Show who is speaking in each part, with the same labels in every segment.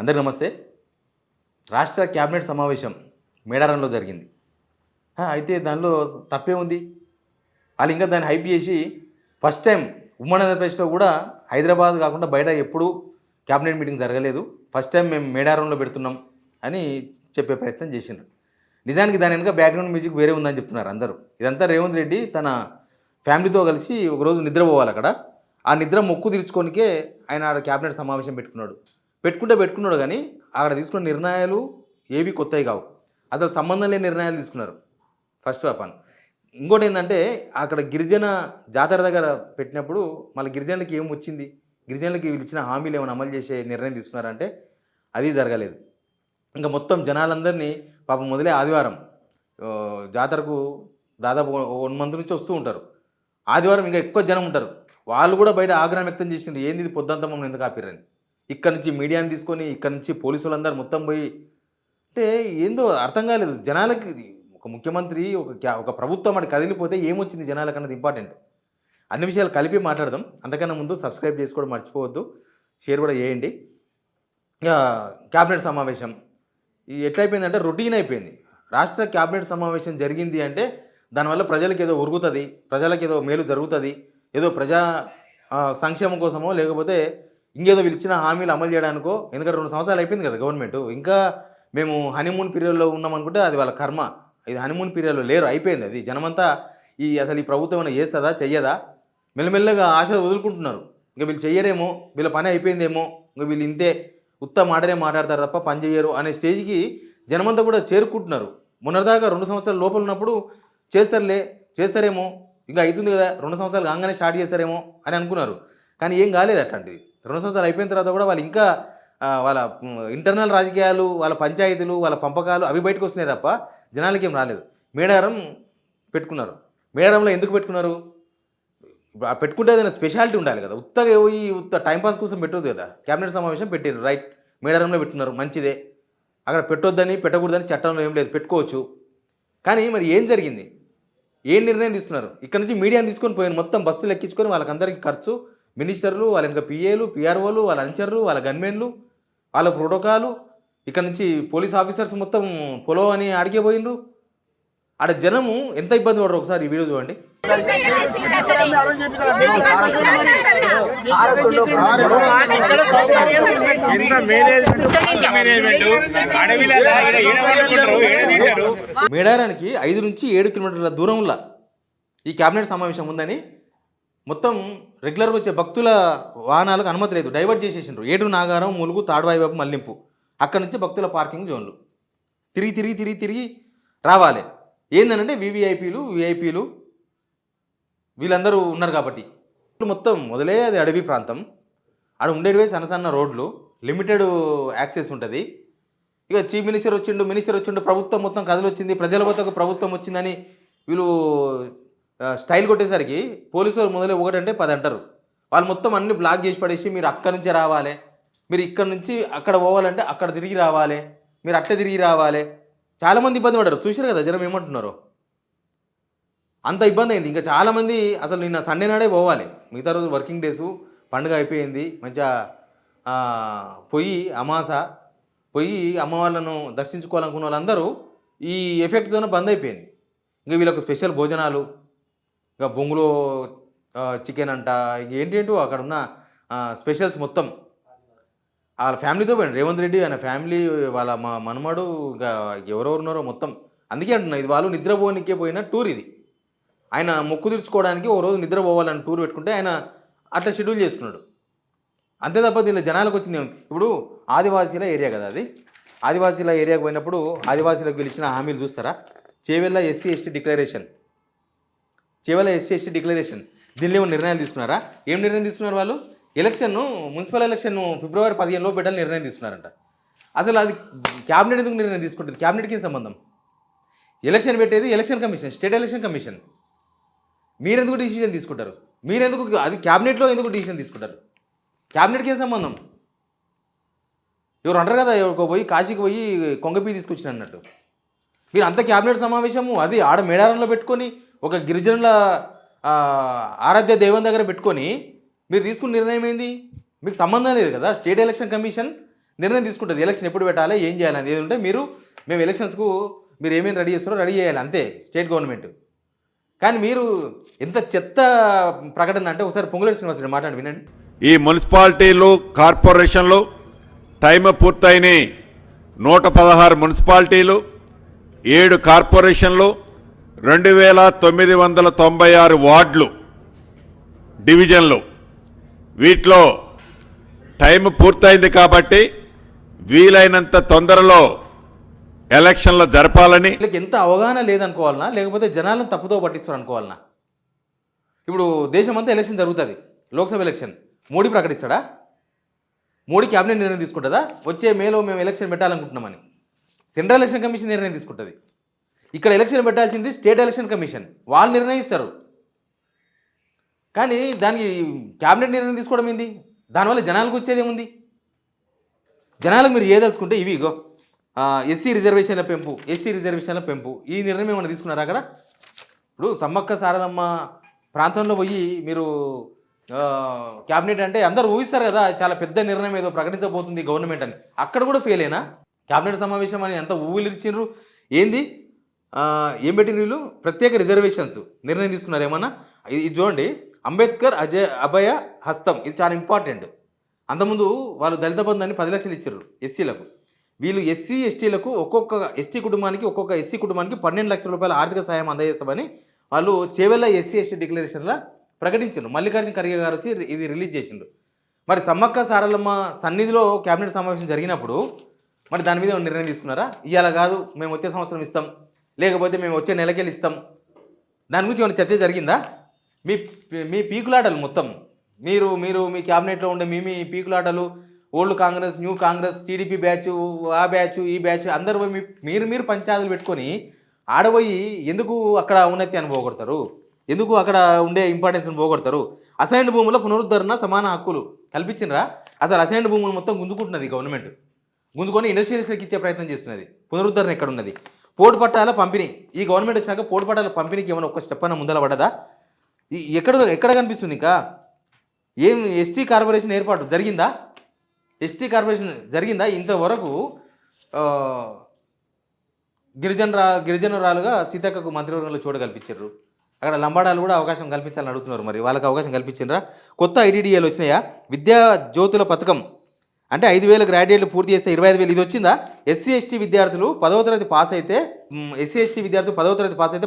Speaker 1: అందరికీ నమస్తే. రాష్ట్ర క్యాబినెట్ సమావేశం మేడారంలో జరిగింది. అయితే దానిలో తప్పే ఉంది. వాళ్ళు ఇంకా దాన్ని హైప్ చేసి ఫస్ట్ టైం ఉమ్మడి ఆంధ్రప్రదేశ్లో కూడా హైదరాబాద్ కాకుండా బయట ఎప్పుడూ క్యాబినెట్ మీటింగ్ జరగలేదు. ఫస్ట్ టైం మేము మేడారంలో పెడుతున్నాం అని చెప్పే ప్రయత్నం చేసిండ్రు. నిజానికి దాని వెనుక బ్యాక్గ్రౌండ్ మ్యూజిక్ వేరే ఉందని చెప్తున్నారు అందరూ. ఇదంతా రేవంత్ రెడ్డి తన ఫ్యామిలీతో కలిసి ఒకరోజు నిద్రపోవాలి అక్కడ. ఆ నిద్ర మొక్కు తీర్చుకోనికే ఆయన ఆడ క్యాబినెట్ సమావేశం పెట్టుకున్నాడు కానీ అక్కడ తీసుకున్న నిర్ణయాలు ఏవి కొత్తవి కావు. అసలు సంబంధం లేని నిర్ణయాలు తీసుకున్నారు ఫస్ట్ ఆఫ్ ఆల్. ఇంకోటి ఏంటంటే అక్కడ గిరిజన జాతర దగ్గర పెట్టినప్పుడు మళ్ళీ గిరిజనులకి ఏం వచ్చింది, గిరిజనులకి వీళ్ళు ఇచ్చిన హామీలు ఏమైనా అమలు చేసే నిర్ణయం తీసుకున్నారంటే అది జరగలేదు. ఇంకా మొత్తం జనాలందరినీ పాపం మొదలే ఆదివారం జాతరకు దాదాపు 1 మంత్ నుంచి వస్తూ ఉంటారు. ఆదివారం ఇంకా ఎక్కువ జనం ఉంటారు. వాళ్ళు కూడా బయట ఆగ్రహం వ్యక్తం చేసిండ్రు, ఏంది ఇది పొద్దంతా మమ్మల్ని ఎందుకు ఆపిర్రని. ఇక్కడ నుంచి మీడియాని తీసుకొని ఇక్కడ నుంచి పోలీసు వాళ్ళందరూ మొత్తం పోయి అంటే ఏందో అర్థం కాలేదు జనాలకి. ఒక ముఖ్యమంత్రి ఒక ప్రభుత్వం అటు కదిలిపోతే ఏమొచ్చింది జనాలకు అన్నది ఇంపార్టెంట్. అన్ని విషయాలు కలిపి మాట్లాడదాం. అంతకన్నా ముందు సబ్స్క్రైబ్ చేసుకోవడం మర్చిపోవద్దు, షేర్ కూడా చేయండి. ఇక క్యాబినెట్ సమావేశం ఎట్లయిపోయిందంటే రొటీన్ అయిపోయింది. రాష్ట్ర క్యాబినెట్ సమావేశం జరిగింది అంటే దానివల్ల ప్రజలకు ఏదో ఉరుగుతుంది, ప్రజలకు ఏదో మేలు జరుగుతుంది, ఏదో ప్రజా సంక్షేమం కోసమో లేకపోతే ఇంకేదో వీళ్ళు ఇచ్చిన హామీలు అమలు చేయడానికో. ఎందుకంటే 2 సంవత్సరాలు అయిపోయింది కదా గవర్నమెంట్. ఇంకా మేము హనీమూన్ పీరియడ్లో ఉన్నామనుకుంటే అది వాళ్ళ కర్మ. ఇది హనీమూన్ పీరియడ్లో లేరు, అయిపోయింది అది. జనమంతా అసలు ఈ ప్రభుత్వం ఏమైనా చేస్తుందా చెయ్యదా మెల్లమెల్లగా ఆశ వదులుకుంటున్నారు. ఇంకా వీళ్ళు చెయ్యరేమో, వీళ్ళ పని అయిపోయిందేమో, ఇంకా వీళ్ళు ఇంతే ఉత్త మాటనే మాట్లాడతారు తప్ప పని చేయరు అనే స్టేజ్కి జనమంతా కూడా చేరుకుంటున్నారు. మొన్నటిదాకా 2 సంవత్సరాల లోపల ఉన్నప్పుడు చేస్తారేమో, ఇంకా అవుతుంది కదా 2 సంవత్సరాలు కాగానే స్టార్ట్ చేస్తారేమో అని అనుకున్నారు. కానీ ఏం కాలేదు అట్లాంటిది. 2 సంవత్సరాలు అయిపోయిన తర్వాత కూడా వాళ్ళు ఇంకా వాళ్ళ ఇంటర్నల్ రాజకీయాలు, వాళ్ళ పంచాయతీలు, వాళ్ళ పంపకాలు అవి బయటకు వస్తున్నాయి తప్ప జనాలకి ఏం రాలేదు. మేడారం పెట్టుకున్నారు. మేడారంలో ఎందుకు పెట్టుకున్నారు? పెట్టుకుంటే ఏదైనా స్పెషాలిటీ ఉండాలి కదా. ఉత్తగా ఉత్త టైంపాస్ కోసం పెట్టొద్దు కదా. క్యాబినెట్ సమావేశం పెట్టారు, రైట్, మేడారంలో పెట్టుకున్నారు, మంచిదే. అక్కడ పెట్టొద్దని పెట్టకూడదని చట్టంలో ఏం లేదు, పెట్టుకోవచ్చు. కానీ మరి ఏం జరిగింది, ఏం నిర్ణయం తీసుకున్నారు? ఇక్కడ నుంచి మీడియాని తీసుకొని పోయాను, మొత్తం బస్సులు ఎక్కించుకొని వాళ్ళకందరికీ ఖర్చు, మినిస్టర్లు, వాళ్ళ ఇంకా పిఏలు, పిఆర్ఓలు, వాళ్ళ అనుచరులు, వాళ్ళ గన్మెన్లు, వాళ్ళ ప్రోటోకాలు, ఇక్కడ నుంచి పోలీస్ ఆఫీసర్స్ మొత్తం పొలో అని అడిగే పోయిండ్రు. ఆడ జనము ఎంత ఇబ్బంది పడరు ఒకసారి ఈ వీడియో చూడండి. మేడారానికి 5 నుంచి 7 కిలోమీటర్ల దూరంలో ఈ క్యాబినెట్ సమావేశం ఉందని మొత్తం రెగ్యులర్గా వచ్చే భక్తుల వాహనాలకు అనుమతి లేదు, డైవర్ట్ చేసేసిండ్రు. 7 నాగారం, ములుగు, తాడువాయి వైపు మల్లింపు, అక్కడ నుంచి భక్తుల పార్కింగ్ జోన్లు తిరిగి రావాలి. ఏందనంటే విఐపీలు వీళ్ళందరూ ఉన్నారు కాబట్టి. మొత్తం మొదలే అది అడవి ప్రాంతం, ఆడ ఉండేటివే సన్న రోడ్లు, లిమిటెడ్ యాక్సెస్ ఉంటుంది. ఇక చీఫ్ మినిస్టర్ వచ్చిండు, ప్రభుత్వం మొత్తం కథలు వచ్చింది, ప్రజల వద్దకు ప్రభుత్వం వచ్చిందని వీళ్ళు స్టైల్ కొట్టేసరికి పోలీసు వాళ్ళు మొదలే 1 అంటే 10 అంటారు. వాళ్ళు మొత్తం అన్ని బ్లాక్ చేసి పడేసి మీరు అక్కడి నుంచే రావాలి, మీరు ఇక్కడ నుంచి అక్కడ పోవాలంటే అక్కడ తిరిగి రావాలి, మీరు అట్లా తిరిగి రావాలి. చాలామంది ఇబ్బంది పడ్డారు, చూసారు కదా జనం ఏమంటున్నారో. అంత ఇబ్బంది అయింది. ఇంకా చాలామంది అసలు నిన్న సండే నాడే పోవాలి, మిగతా రోజు వర్కింగ్ డేసు, పండుగ అయిపోయింది, మంచిగా పోయి అమ్మవాళ్ళను దర్శించుకోవాలనుకున్న వాళ్ళందరూ ఈ ఎఫెక్ట్తోనే బంద్ అయిపోయింది. ఇంకా వీళ్ళకు స్పెషల్ భోజనాలు, ఇంకా బొంగులో చికెన్ అంట, ఏంటేంటో అక్కడ ఉన్న స్పెషల్స్ మొత్తం వాళ్ళ ఫ్యామిలీతో పోయింది. రేవంత్ రెడ్డి ఆయన ఫ్యామిలీ, వాళ్ళ మనమడు, ఇంకా ఎవరెవరు ఉన్నారో మొత్తం. అందుకే అంటున్నా, ఇది వాళ్ళు నిద్రపోనికే పోయిన టూర్. ఇది ఆయన మొక్కు తీర్చుకోవడానికి ఓ రోజు నిద్రపోవాలని టూర్ పెట్టుకుంటే ఆయన అట్లా షెడ్యూల్ చేసుకున్నాడు. అంతే తప్ప దీనిలో జనాలకు వచ్చింది. ఇప్పుడు ఆదివాసీల ఏరియా కదా అది. ఆదివాసీల ఏరియాకు పోయినప్పుడు ఆదివాసీలకు పిలిచిన హామీలు చూస్తారా? చేవెళ్ళ ఎస్సీ ఎస్టీ డిక్లరేషన్, దీనిలో ఏమో నిర్ణయాలు తీసుకున్నారా? ఏం నిర్ణయం తీసుకున్నారు వాళ్ళు? మున్సిపల్ ఎలక్షన్ ఫిబ్రవరి 15 పెట్టాలని నిర్ణయం తీసుకున్నారంట. అసలు అది క్యాబినెట్ ఎందుకు నిర్ణయం తీసుకుంటుంది? క్యాబినెట్కి సంబంధం? ఎలక్షన్ పెట్టేది election commission, state election commission. మీరెందుకు డిసిజన్ తీసుకుంటారు? అది క్యాబినెట్లో ఎందుకు డిసిజన్ తీసుకుంటారు? క్యాబినెట్కి ఏం సంబంధం? ఎవరు అంటారు కదా, ఎవరికో పోయి కాశీకి పోయి కొంగపీ తీసుకొచ్చిన అన్నట్టు. మీరు అంత క్యాబినెట్ సమావేశము అది ఆడ మేడారంలో పెట్టుకొని ఒక గిరిజనుల ఆరాధ్య దైవం దగ్గర పెట్టుకొని మీరు తీసుకున్న నిర్ణయం ఏంది? మీకు సంబంధం లేదు కదా. స్టేట్ ఎలక్షన్ కమిషన్ నిర్ణయం తీసుకుంటుంది ఎలక్షన్ ఎప్పుడు పెట్టాలి ఏం చేయాలి అనేది ఏదంటే మేము ఎలక్షన్స్కు మీరు ఏమేమి రెడీ చేస్తారో రెడీ చేయాలి అంతే స్టేట్ గవర్నమెంట్. కానీ మీరు ఎంత చెత్త ప్రకటన అంటే ఒకసారి పొంగులేటి శ్రీనివాసరెడ్డి మాట్లాడి వినండి.
Speaker 2: ఈ మున్సిపాలిటీలు కార్పొరేషన్లు టైం పూర్తయినాయి. 116 మున్సిపాలిటీలు, 7 కార్పొరేషన్లు, 2996 వార్డులు, డివిజన్లు. వీటిలో టైం పూర్తయింది కాబట్టి వీలైనంత తొందరలో ఎలక్షన్లు జరపాలని.
Speaker 1: వీళ్ళకి ఎంత అవగాహన లేదనుకోవాలనా లేకపోతే జనాలను తప్పుతో పట్టిస్తారు అనుకోవాలనా? ఇప్పుడు దేశమంతా ఎలక్షన్ జరుగుతుంది, లోక్సభ ఎలక్షన్. మోడీ ప్రకటిస్తాడా? మోడీ క్యాబినెట్ నిర్ణయం తీసుకుంటుందా వచ్చే మేలో మేము ఎలక్షన్ పెట్టాలనుకుంటున్నామని? సెంట్రల్ ఎలక్షన్ కమిషన్ నిర్ణయం తీసుకుంటుంది. ఇక్కడ ఎలక్షన్ పెట్టాల్సింది స్టేట్ ఎలక్షన్ కమిషన్, వాళ్ళు నిర్ణయిస్తారు. కానీ దానికి క్యాబినెట్ నిర్ణయం తీసుకోవడం ఏంది? దానివల్ల జనాలకు వచ్చేది ఏముంది? జనాలకు మీరు ఏదలుచుకుంటే ఇవి ఇగో ఎస్సీ రిజర్వేషన్ల పెంపు, ఎస్టీ రిజర్వేషన్ల పెంపు, ఈ నిర్ణయం ఏమైనా తీసుకున్నారా అక్కడ? ఇప్పుడు సమ్మక్క సారలమ్మ ప్రాంతంలో పోయి మీరు క్యాబినెట్ అంటే అందరూ ఊహిస్తారు కదా, చాలా పెద్ద నిర్ణయం ఏదో ప్రకటించబోతుంది గవర్నమెంట్ అని. అక్కడ కూడా ఫెయిల్ అయినా క్యాబినెట్ సమావేశం అని ఎంత ఊవిలు ఇచ్చిండ్రు ఏంది? ఏం పెట్టిన వీళ్ళు? ప్రత్యేక రిజర్వేషన్స్ నిర్ణయం తీసుకున్నారు ఏమన్నా? ఇది చూడండి, అంబేద్కర్ అభయ హస్తం, ఇది చాలా ఇంపార్టెంట్. అంతకుముందు వాళ్ళు దళిత బంధాన్ని 10 లక్షలు ఇచ్చారు ఎస్సీలకు. వీళ్ళు ఎస్సీ ఎస్టీలకు ఒక్కొక్క ఎస్టీ కుటుంబానికి 12 లక్షల రూపాయల ఆర్థిక సహాయం అందజేస్తామని వాళ్ళు చేవెళ్ళ ఎస్సీ ఎస్టీ డిక్లరేషన్లో ప్రకటించారు. మల్లికార్జున ఖర్గే గారు వచ్చి ఇది రిలీజ్ చేసిండు. మరి సమ్మక్క సారలమ్మ సన్నిధిలో క్యాబినెట్ సమావేశం జరిగినప్పుడు మరి దాని మీద నిర్ణయం తీసుకున్నారా? ఇవాళ కాదు మేము వచ్చే సంవత్సరం ఇస్తాం, లేకపోతే మేము వచ్చే నెలకెళ్ళి ఇస్తాం, దాని గురించి ఏమైనా చర్చ జరిగిందా? మీ పీకులాటలు మొత్తం మీరు మీ క్యాబినెట్లో ఉండే మీ పీకులాటలు, old Congress, new Congress, TDP batch, ఆ బ్యాచ్, ఈ బ్యాచ్ అందరూ మీరు పంచాయతీలు పెట్టుకొని ఆడబోయి ఎందుకు అక్కడ ఉన్నత్యాన్ని పోగొడతారు? ఎందుకు అక్కడ ఉండే ఇంపార్టెన్స్ని పోగొడతారు? అసైన్డ్ భూముల పునరుద్ధరణ సమాన హక్కులు కల్పించినరా? అసలు అసైన్డ్ భూములు మొత్తం గుంజుకుంటున్నది గవర్నమెంట్, గుంజుకొని ఇండస్ట్రియలిస్ట్లకు ఇచ్చే ప్రయత్నం చేస్తున్నది. పునరుద్ధరణ ఎక్కడ ఉన్నది? పోటు పట్టాల పంపిణీ, ఈ గవర్నమెంట్ వచ్చాక పోటు పట్టాల పంపిణీకి ఏమైనా ఒక స్టెప్ అన్న ముందర పడ్డదా? ఎక్కడ కనిపిస్తుంది? ఇంకా ఏం ఎస్టీ కార్పొరేషన్ ఏర్పాటు జరిగిందా? ఎస్టీ కార్పొరేషన్ జరిగిందా? ఇంతవరకు గిరిజనురాలుగా సీతక్కకు మంత్రివర్గంలో చోటు కల్పించారు. అక్కడ లంబాడాలు కూడా అవకాశం కల్పించాలని అడుగుతున్నారు. మరి వాళ్ళకి అవకాశం కల్పించారా? కొత్త ఐడిడిఏలు వచ్చినాయా? విద్యా జ్యోతుల పథకం అంటే 5,000 గ్రాడ్యుయేట్లు పూర్తి చేస్తే 25,000 ఇది వచ్చిందా? ఎస్సీ ఎస్టీ విద్యార్థులు 10వ తరగతి పాస్ అయితే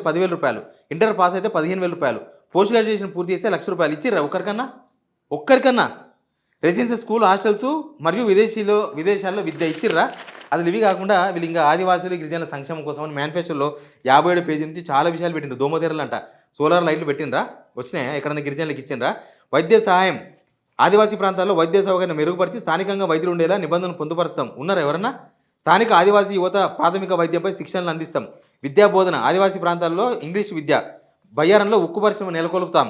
Speaker 1: 10,000 రూపాయలు, ఇంటర్ పాస్ అయితే 15,000 రూపాయలు, పోస్ట్ గ్రాడ్యుయేషన్ పూర్తి చేస్తే 1,00,000 రూపాయలు ఇచ్చిర్రా ఒక్కరికన్నా? రెసిడెన్షియల్ స్కూల్ హాస్టల్స్ మరియు విదేశాల్లో విద్య ఇచ్చిర్రా? అసలు ఇవి కాకుండా వీళ్ళు ఇంకా ఆదివాసులు గిరిజనుల సంక్షేమం కోసం అని మేనిఫెస్టోలో 57 పేజీ నుంచి చాలా విషయాలు పెట్టిండ్రు. దోమతెరలు అంట, సోలార్ లైట్లు పెట్టినరా? వచ్చినాయా? ఎక్కడన్నా గిరిజనులకు ఇచ్చిండ్రా? వైద్య సహాయం, ఆదివాసీ ప్రాంతాల్లో వైద్య సౌకర్యం మెరుగుపరిచి స్థానికంగా వైద్యులు ఉండేలా నిబంధనలు పొందుపరుస్తాం. ఉన్నారా ఎవరన్నా? స్థానిక ఆదివాసీ యువత ప్రాథమిక వైద్యంపై శిక్షణలు అందిస్తాం. విద్యా బోధన, ఆదివాసీ ప్రాంతాల్లో ఇంగ్లీష్ విద్య, బయ్యారంలో ఉక్కు పరిశ్రమ నెలకొల్పుతాం.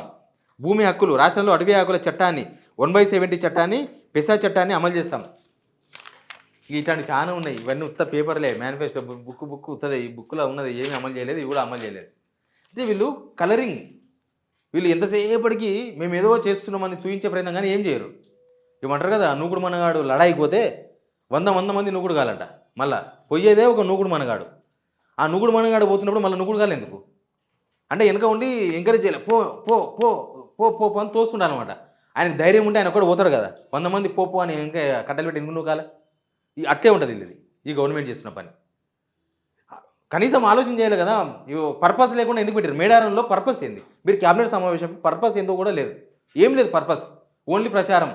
Speaker 1: భూమి హక్కులు, రాష్ట్రంలో అటవీ హక్కుల చట్టాన్ని 1/70 చట్టాన్ని, పెసా చట్టాన్ని అమలు చేస్తాం. ఇట్లాంటి చాలా ఉన్నాయి. ఇవన్నీ ఉత్త పేపర్లే, మేనిఫెస్టో బుక్ ఉత్తది. ఈ బుక్లో ఉన్నది ఏమీ అమలు చేయలేదు, ఇవి కూడా అమలు చేయలేదు. అంటే వీళ్ళు కలరింగ్, వీళ్ళు ఎంతసేపటికి మేము ఏదో చేస్తున్నామని చూపించే ప్రయత్నం కానీ ఏం చేయరు. ఏమంటారు కదా, నూకుడు మనగాడు లడాయిపోతే 100 మంది నూకుడు కాలంట. మళ్ళీ పోయేదే ఒక నూకుడు మనగాడు. ఆ నూకుడు మనగాడు పోతున్నప్పుడు మళ్ళీ నూకుడు కాలు ఎందుకు అంటే వెనక ఉండి ఎంకరేజ్ చేయలే, పో పో పో పో పో అని తోస్తుండాలి అనమాట. ఆయనకు ధైర్యం ఉంటే ఆయన ఒక్కడు పోతాడు కదా. 100 మంది పో అని ఇంకా కట్టెలు పెట్టి ఎందుకు నువ్వు కాలే? అట్లే ఉంటుంది ఈ గవర్నమెంట్ చేస్తున్న పని. కనీసం ఆలోచన చేయాలి కదా. పర్పస్ లేకుండా ఎందుకు పెట్టారు? మేడారంలో పర్పస్ ఏంది? మీరు క్యాబినెట్ సమావేశం పర్పస్ ఏందో కూడా లేదు, ఏం లేదు పర్పస్, ఓన్లీ ప్రచారం.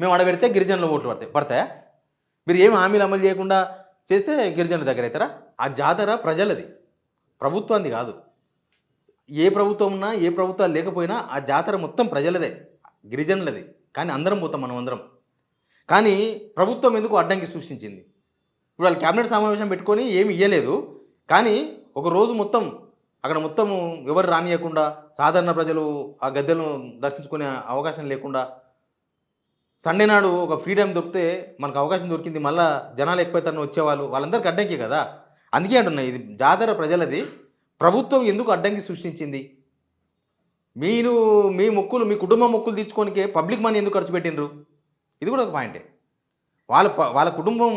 Speaker 1: మేము ఆడ పెడితే గిరిజనులు ఓట్లు పడతాయా? మీరు ఏమి హామీలు అమలు చేయకుండా చేస్తే గిరిజనుల దగ్గర అవుతారా? ఆ జాతర ప్రజలది, ప్రభుత్వాన్ని కాదు. ఏ ప్రభుత్వం ఉన్నా ఏ ప్రభుత్వాలు లేకపోయినా ఆ జాతర మొత్తం ప్రజలదే, గిరిజనులది. కానీ అందరం పోతాం, మనం అందరం. కానీ ప్రభుత్వం ఎందుకు అడ్డంకి సృష్టించింది? ఇప్పుడు వాళ్ళు క్యాబినెట్ సమావేశం పెట్టుకొని ఏమి ఇవ్వలేదు, కానీ ఒక రోజు మొత్తం అక్కడ మొత్తం ఎవరు రానియకుండా, సాధారణ ప్రజలు ఆ గద్దెలను దర్శించుకునే అవకాశం లేకుండా, సండే నాడు ఒక ఫ్రీడమ్ దొరికితే మనకు అవకాశం దొరికింది, మళ్ళీ జనాలు ఎక్కువైతే వచ్చేవాళ్ళు, వాళ్ళందరికీ అడ్డంకి కదా. అందుకే అంటున్నా, ఇది జాతర ప్రజలది, ప్రభుత్వం ఎందుకు అడ్డంకి సృష్టించింది? మీరు మీ కుటుంబ మొక్కులు తీర్చుకోనికే పబ్లిక్ మనీ ఎందుకు ఖర్చు పెట్టినరు? ఇది కూడా ఒక పాయింటే. వాళ్ళ కుటుంబం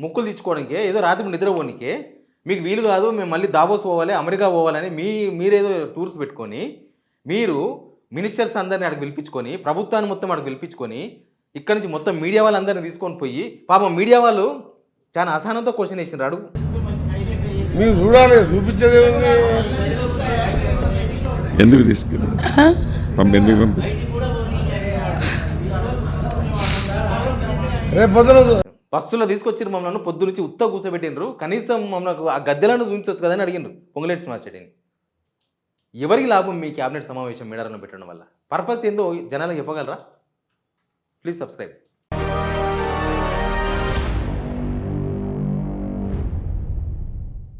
Speaker 1: ముక్కులు తెచ్చుకోవడానికే ఏదో రాత్రి నిద్రపోనికే మీకు వీలు కాదు, మేము మళ్ళీ దావోస్ పోవాలి, అమెరికా పోవాలని మీరేదో టూర్స్ పెట్టుకొని మీరు మినిస్టర్స్ అందరిని అక్కడికి పిలిపించుకొని ప్రభుత్వాన్ని మొత్తం అక్కడికి పిలిపించుకొని ఇక్కడి నుంచి మొత్తం మీడియా వాళ్ళందరినీ తీసుకొని పోయి పాపం మీడియా వాళ్ళు చాలా అసహనంతో క్వశ్చన్ వేసినారు. అడుగు
Speaker 3: మీరు చూడాలి, చూపించేది ఏముంది?
Speaker 2: ఎందుకు తీసుకెళ్ళి ఎందుకు పంపి
Speaker 3: రేపు పొద్దున
Speaker 1: బస్సులో తీసుకొచ్చారు మమ్మల్ని, పొద్దు నుంచి ఉత్త కూర్చోబెట్టినరు, కనీసం మమ్మల్ని ఆ గద్దెలను చూపించవచ్చు కదని అడిగినారు పొంగులేటి శ్రీనివాస్ రెడ్డిని. ఎవరికి లాభం మీ క్యాబినెట్ సమావేశం మేడారంలో పెట్టడం వల్ల? పర్పస్ ఏందో జనాలకు చెప్పగలరా? Please subscribe.